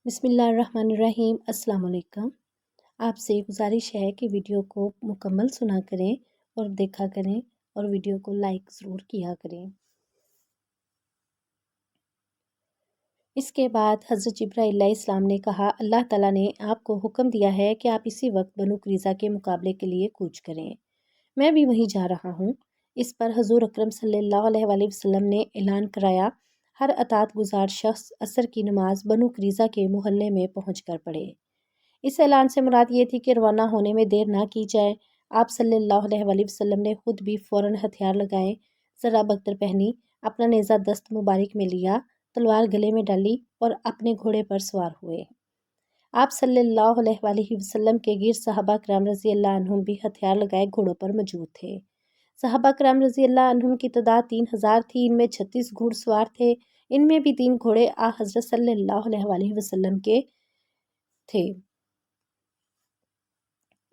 بسم اللہ الرحمن الرحیم۔ السلام علیکم۔ آپ سے گزارش ہے کہ ویڈیو کو مکمل سنا کریں اور دیکھا کریں اور ویڈیو کو لائک ضرور کیا کریں۔ اس کے بعد حضرت جبرائیل علیہ السلام نے کہا، اللہ تعالیٰ نے آپ کو حکم دیا ہے کہ آپ اسی وقت بنو قریظہ کے مقابلے کے لیے کوچ کریں، میں بھی وہیں جا رہا ہوں۔ اس پر حضور اکرم صلی اللہ علیہ وآلہ وسلم نے اعلان کرایا، ہر اطاعت گزار شخص عصر کی نماز بنو قریظہ کے محلے میں پہنچ کر پڑھے۔ اس اعلان سے مراد یہ تھی کہ روانہ ہونے میں دیر نہ کی جائے۔ آپ صلی اللہ علیہ وآلہ وسلم نے خود بھی فوراً ہتھیار لگائے، زرہ بختر پہنی، اپنا نیزہ دست مبارک میں لیا، تلوار گلے میں ڈالی اور اپنے گھوڑے پر سوار ہوئے۔ آپ صلی اللہ علیہ وآلہ وسلم کے گرد صحابہ کرام رضی اللہ عنہم بھی ہتھیار لگائے گھوڑوں پر موجود تھے۔ صحابہ کرام رضی اللہ عنہم کی تعداد 3000 تھی، ان میں 36 گھوڑ سوار تھے، ان میں بھی 3 گھوڑے حضرت صلی اللہ علیہ وآلہ وسلم کے تھے۔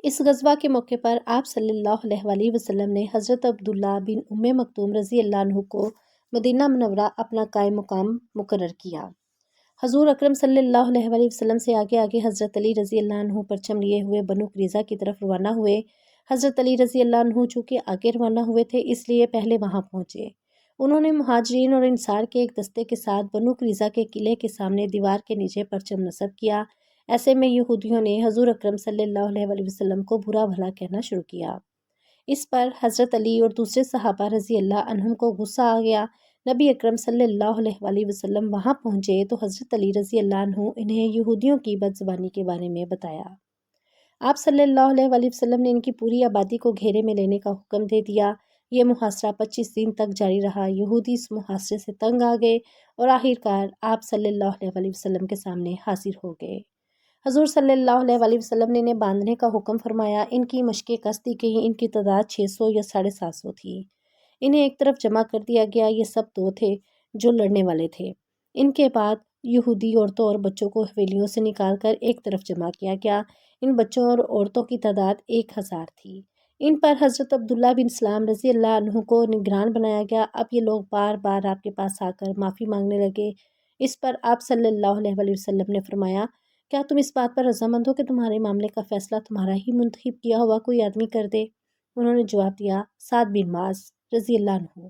اس غزوہ کے موقع پر آپ صلی اللہ علیہ وآلہ وسلم نے حضرت عبداللہ بن ام مکتوم رضی اللہ عنہ کو مدینہ منورہ اپنا قائم مقام مقرر کیا۔ حضور اکرم صلی اللہ علیہ وآلہ وسلم سے آگے آگے حضرت علی رضی اللہ عنہ پرچم لیے ہوئے بنو قریظہ کی طرف روانہ ہوئے۔ حضرت علی رضی اللہ عنہ چونکہ آگے روانہ ہوئے تھے اس لیے پہلے وہاں پہنچے۔ انہوں نے مہاجرین اور انصار کے ایک دستے کے ساتھ بنو قریظہ کے قلعے کے سامنے دیوار کے نیچے پرچم نصب کیا۔ ایسے میں یہودیوں نے حضور اکرم صلی اللہ علیہ وآلہ وسلم کو برا بھلا کہنا شروع کیا۔ اس پر حضرت علی اور دوسرے صحابہ رضی اللہ عنہم کو غصہ آ گیا۔ نبی اکرم صلی اللہ علیہ وآلہ وسلم وہاں پہنچے تو حضرت علی رضی اللہ عنہ انہیں یہودیوں کی بد زبانی کے بارے میں بتایا۔ آپ صلی اللہ علیہ وآلہ وسلم نے ان کی پوری آبادی کو گھیرے میں لینے کا حکم دے دیا۔ یہ محاصرہ 25 دن تک جاری رہا۔ یہودی اس محاصرے سے تنگ آ گئے اور آخرکار آپ صلی اللہ علیہ وآلہ وسلم کے سامنے حاضر ہو گئے۔ حضور صلی اللہ علیہ وآلہ وسلم نے انہیں باندھنے کا حکم فرمایا۔ ان کی مشقیں کس دی گئیں، ان کی تعداد 600 یا 750 تھی۔ انہیں ایک طرف جمع کر دیا گیا، یہ سب 2 تھے جو لڑنے والے تھے۔ ان کے بعد یہودی عورتوں اور بچوں کو حویلیوں سے نکال کر ایک طرف جمع کیا گیا۔ ان بچوں اور عورتوں کی تعداد 1000 تھی۔ ان پر حضرت عبداللہ بن سلام رضی اللہ عنہ کو نگران بنایا گیا۔ اب یہ لوگ بار بار آپ کے پاس آ کر معافی مانگنے لگے۔ اس پر آپ صلی اللہ علیہ وآلہ وسلم نے فرمایا، کیا تم اس بات پر رضامند ہو کہ تمہارے معاملے کا فیصلہ تمہارا ہی منتخب کیا ہوا کوئی آدمی کر دے؟ انہوں نے جواب دیا، سعد بن معاذ رضی اللہ عنہ،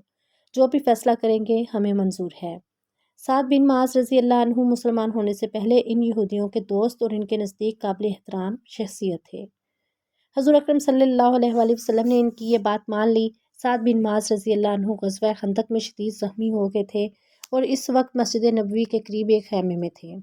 جو بھی فیصلہ کریں گے ہمیں منظور ہے۔ سعد بن معاذ رضی اللہ عنہ مسلمان ہونے سے پہلے ان یہودیوں کے دوست اور ان کے نزدیک قابل احترام شخصیت تھے۔ حضور اکرم صلی اللہ علیہ وآلہ وسلم نے ان کی یہ بات مان لی۔ سعد بن معاذ رضی اللہ عنہ غزوہ خندق میں شدید زخمی ہو گئے تھے اور اس وقت مسجد نبوی کے قریب ایک خیمے میں تھے۔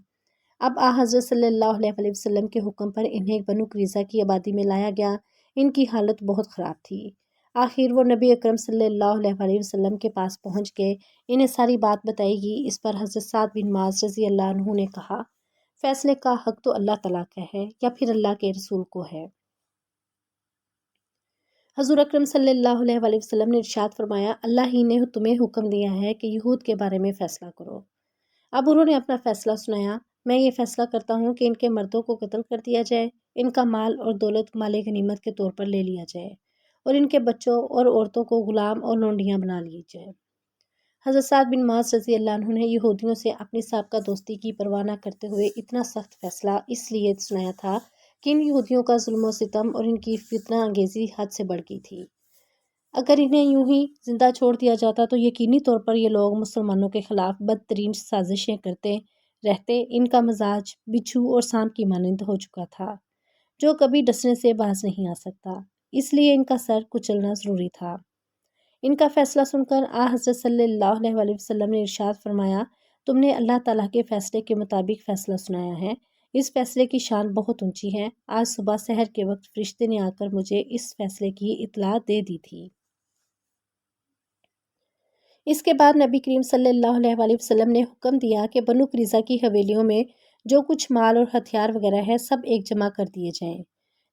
اب حضرت صلی اللہ علیہ وآلہ وسلم کے حکم پر انہیں بنو قریظہ کی آبادی میں لایا گیا۔ ان کی حالت بہت خراب تھی۔ آخر وہ نبی اکرم صلی اللہ علیہ وآلہ وسلم کے پاس پہنچ گئے، انہیں ساری بات بتائی گئی۔ اس پر حضرت سعد بن معاذ رضی اللہ عنہ نے کہا، فیصلے کا حق تو اللہ تعالیٰ کا ہے یا پھر اللہ کے رسول کو ہے۔ حضور اکرم صلی اللہ علیہ وآلہ وسلم نے ارشاد فرمایا، اللہ ہی نے تمہیں حکم دیا ہے کہ یہود کے بارے میں فیصلہ کرو۔ اب انہوں نے اپنا فیصلہ سنایا، میں یہ فیصلہ کرتا ہوں کہ ان کے مردوں کو قتل کر دیا جائے، ان کا مال اور دولت مال غنیمت کے طور پر لے لیا جائے اور ان کے بچوں اور عورتوں کو غلام اور لونڈیاں بنا لی جائے۔ حضرت سعد بن معاذ رضی اللہ عنہ نے یہودیوں سے اپنی سابقہ دوستی کی پرواہ نہ کرتے ہوئے اتنا سخت فیصلہ اس لیے سنایا تھا کہ ان یہودیوں کا ظلم و ستم اور ان کی فتنہ انگیزی حد سے بڑھ گئی تھی۔ اگر انہیں یوں ہی زندہ چھوڑ دیا جاتا تو یقینی طور پر یہ لوگ مسلمانوں کے خلاف بدترین سازشیں کرتے رہتے۔ ان کا مزاج بچھو اور سانپ کی مانند ہو چکا تھا جو کبھی ڈسنے سے باز نہیں آ سکتا، اس لیے ان کا سر کچلنا ضروری تھا۔ ان کا فیصلہ سن کر حضرت صلی اللہ علیہ وآلہ وسلم نے ارشاد فرمایا، تم نے اللہ تعالیٰ کے فیصلے کے مطابق فیصلہ سنایا ہے، اس فیصلے کی شان بہت اونچی ہے۔ آج صبح سحر کے وقت فرشتے نے آ کر مجھے اس فیصلے کی اطلاع دے دی تھی۔ اس کے بعد نبی کریم صلی اللہ علیہ وآلہ وسلم نے حکم دیا کہ بنو قریظہ کی حویلیوں میں جو کچھ مال اور ہتھیار وغیرہ ہے سب ایک جمع کر دیے جائیں۔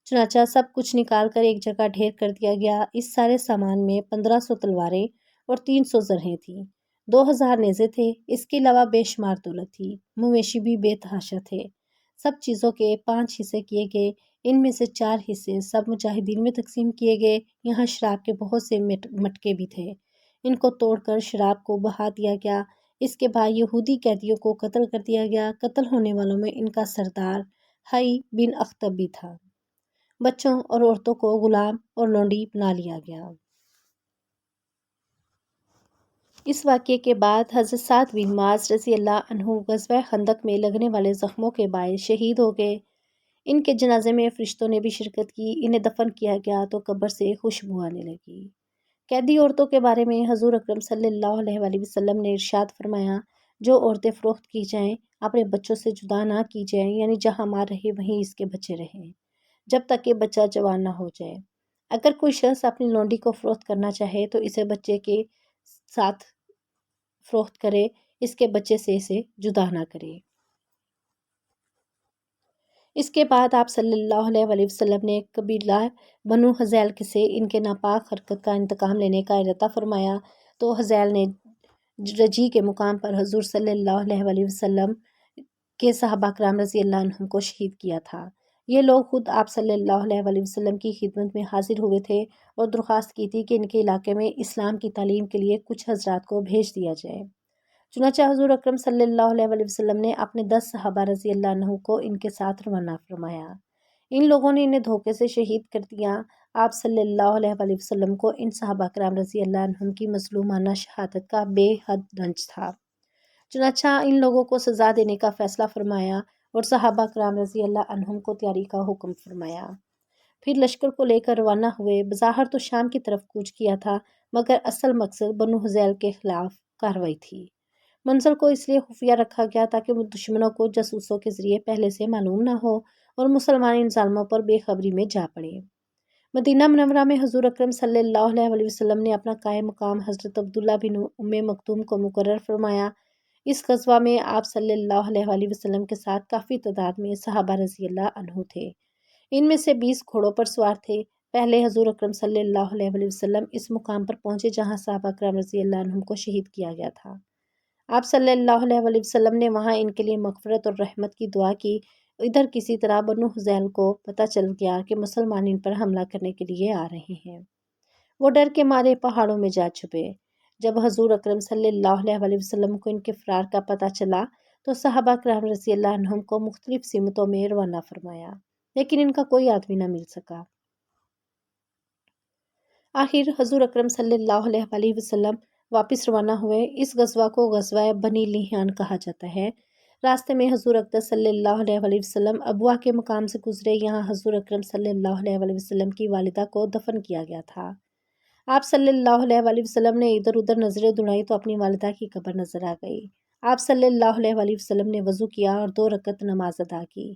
چنانچہ سب کچھ نکال کر ایک جگہ ڈھیر کر دیا گیا۔ اس سارے سامان میں 1500 تلواریں اور 300 زرہیں تھیں، 2000 نیزے تھے، اس کے علاوہ بے شمار دولت تھی، مویشی بھی بے تحاشا تھے۔ سب چیزوں کے 5 حصے کیے گئے، ان میں سے 4 حصے سب مجاہدین میں تقسیم کیے گئے۔ یہاں شراب کے بہت سے مٹکے بھی تھے، ان کو توڑ کر شراب کو بہا دیا گیا۔ اس کے بعد یہودی قیدیوں کو قتل کر دیا گیا۔ قتل ہونے والوں میں ان کا سردار حی بن اخطب بھی تھا۔ بچوں اور عورتوں کو غلام اور لونڈی بنا لیا گیا۔ اس واقعے کے بعد حضرت سعد بن معاذ رضی اللہ عنہ غزوہ خندق میں لگنے والے زخموں کے باعث شہید ہو گئے۔ ان کے جنازے میں فرشتوں نے بھی شرکت کی۔ انہیں دفن کیا گیا تو قبر سے خوشبو آنے لگی۔ قیدی عورتوں کے بارے میں حضور اکرم صلی اللہ علیہ وسلم نے ارشاد فرمایا، جو عورتیں فروخت کی جائیں اپنے بچوں سے جدا نہ کی جائیں، یعنی جہاں ماں رہے وہیں اس کے بچے رہیں، جب تک کہ بچہ جوان نہ ہو جائے۔ اگر کوئی شخص اپنی لونڈی کو فروخت کرنا چاہے تو اسے بچے کے ساتھ فروخت کرے، اس کے بچے سے اسے جدا نہ کرے۔ اس کے بعد آپ صلی اللہ علیہ وسلم نے قبیلہ بنو حذیل سے ان کے ناپاک حرکت کا انتقام لینے کا ارادہ فرمایا تو حذیل نے رجی کے مقام پر حضور صلی اللہ علیہ وسلم کے صحابہ کرام رضی اللہ عنہم کو شہید کیا تھا۔ یہ لوگ خود آپ صلی اللہ علیہ وسلم کی خدمت میں حاضر ہوئے تھے اور درخواست کی تھی کہ ان کے علاقے میں اسلام کی تعلیم کے لیے کچھ حضرات کو بھیج دیا جائے۔ چنانچہ حضور اکرم صلی اللہ علیہ وسلم نے اپنے 10 صحابہ رضی اللہ عنہ کو ان کے ساتھ روانہ فرمایا۔ ان لوگوں نے انہیں دھوکے سے شہید کر دیا۔ آپ صلی اللہ علیہ وسلم کو ان صحابہ کرام رضی اللہ عنہم کی مظلومانہ شہادت کا بے حد رنج تھا۔ چنانچہ ان لوگوں کو سزا دینے کا فیصلہ فرمایا اور صحابہ کرام رضی اللہ عنہم کو تیاری کا حکم فرمایا۔ پھر لشکر کو لے کر روانہ ہوئے۔ بظاہر تو شام کی طرف کوچ کیا تھا، مگر اصل مقصد بنو حذیل کے خلاف کارروائی تھی۔ منظر کو اس لیے خفیہ رکھا گیا تاکہ وہ دشمنوں کو جاسوسوں کے ذریعے پہلے سے معلوم نہ ہو اور مسلمان ان ظالموں پر بے خبری میں جا پڑے۔ مدینہ منورہ میں حضور اکرم صلی اللہ علیہ وسلم نے اپنا قائم مقام حضرت عبداللہ بن ام مکتوم کو مقرر فرمایا۔ اس غزوہ میں آپ صلی اللہ علیہ وسلم کے ساتھ کافی تعداد میں صحابہ رضی اللہ عنہ تھے۔ ان میں سے 20 گھوڑوں پر سوار تھے۔ پہلے حضور اکرم صلی اللہ علیہ وسلم اس مقام پر پہنچے جہاں صحابہ کرام رضی اللہ عنہم کو شہید کیا گیا تھا۔ آپ صلی اللہ علیہ وسلم نے وہاں ان کے لیے مغفرت اور رحمت کی دعا کی۔ ادھر کسی طرح بنو حذیل کو پتہ چل گیا کہ مسلمان ان پر حملہ کرنے کے لیے آ رہے ہیں۔ وہ ڈر کے مارے پہاڑوں میں جا چھپے۔ جب حضور اکرم صلی اللہ علیہ وسلم کو ان کے فرار کا پتہ چلا تو صحابہ کرام رضی اللہ عنہم کو مختلف سمتوں میں روانہ فرمایا، لیکن ان کا کوئی آدمی نہ مل سکا۔ آخر حضور اکرم صلی اللہ علیہ وسلم واپس روانہ ہوئے۔ اس غزوہ کو غزوہ بنی لیحان کہا جاتا ہے۔ راستے میں حضور اقدس صلی اللہ علیہ وسلم ابوا کے مقام سے گزرے۔ یہاں حضور اکرم صلی اللہ علیہ وسلم کی والدہ کو دفن کیا گیا تھا۔ آپ صلی اللہ علیہ وسلم نے ادھر ادھر نظریں دوڑائیں تو اپنی والدہ کی قبر نظر آ گئی۔ آپ صلی اللہ علیہ وسلم نے وضو کیا اور 2 رکعت نماز ادا کی۔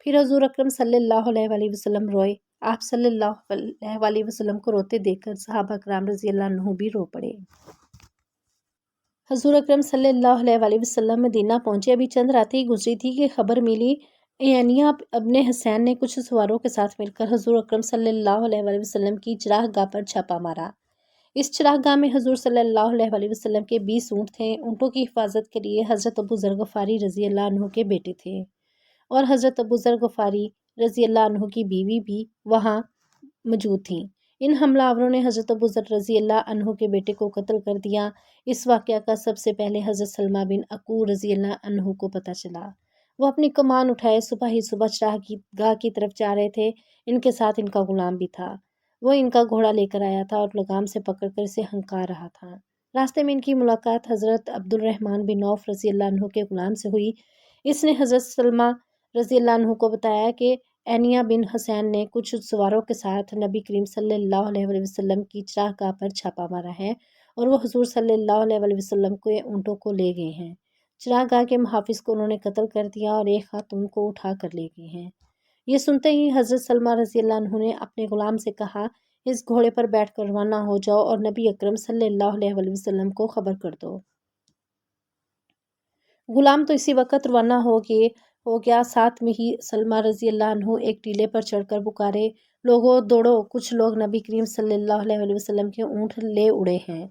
پھر حضور اکرم صلی اللہ علیہ وسلم روئے۔ آپ صلی اللہ علیہ وسلم کو روتے دیکھ کر صحابہ کرام رضی اللہ عنہ بھی رو پڑے۔ حضور اکرم صلی اللہ علیہ وسلم مدینہ پہنچے۔ ابھی چند راتیں ہی گزری تھی کہ خبر ملی عینیہ ابن حسین نے کچھ سواروں کے ساتھ مل کر حضور اکرم صلی اللہ علیہ وسلم کی چراغ گاہ پر چھاپا مارا۔ اس چراغ گاہ میں حضور صلی اللہ علیہ وسلم کے 20 اونٹ تھے۔ اونٹوں کی حفاظت کے لیے حضرت ابو ذر غفاری رضی اللہ عنہ کے بیٹے تھے اور حضرت ابو ذر غفاری رضی اللہ عنہ کی بیوی بھی وہاں موجود تھیں۔ ان حملہ آوروں نے حضرت ابو ذر رضی اللہ عنہ کے بیٹے کو قتل کر دیا۔ اس واقعہ کا سب سے پہلے حضرت سلمہ بن عقور رضی اللہ عنہ کو پتہ چلا۔ وہ اپنی کمان اٹھائے صبح ہی صبح چراغ گاہ کی طرف جا رہے تھے۔ ان کے ساتھ ان کا غلام بھی تھا۔ وہ ان کا گھوڑا لے کر آیا تھا اور لگام سے پکڑ کر اسے ہنکار رہا تھا۔ راستے میں ان کی ملاقات حضرت عبد الرحمن بن عوف رضی اللہ عنہ کے غلام سے ہوئی۔ اس نے حضرت سلمہ رضی اللہ عنہ کو بتایا کہ عینیہ بن حسین نے کچھ سواروں کے ساتھ نبی کریم صلی اللہ علیہ وسلم کی چراغ گاہ پر چھاپا مارا ہے اور وہ حضور صلی اللہ علیہ وسلم کے اونٹوں کو لے گئے ہیں۔ چراغ گاہ کے محافظ کو انہوں نے قتل کر دیا اور ایک خاتون کو اٹھا کر لے گئے ہیں۔ یہ سنتے ہی حضرت سلمہ رضی اللہ عنہ نے اپنے غلام سے کہا، اس گھوڑے پر بیٹھ کر روانہ ہو جاؤ اور نبی اکرم صلی اللہ علیہ وسلم کو خبر کر دو۔ غلام تو اسی وقت روانہ ہو گیا۔ ساتھ میں ہی سلمہ رضی اللہ عنہ ایک ٹیلے پر چڑھ کر پکارے، لوگو دوڑو، کچھ لوگ نبی کریم صلی اللہ علیہ وسلم کے اونٹ لے اڑے ہیں۔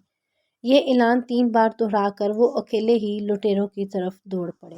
یہ اعلان 3 بار دہرا کر وہ اکیلے ہی لٹیروں کی طرف دوڑ پڑے۔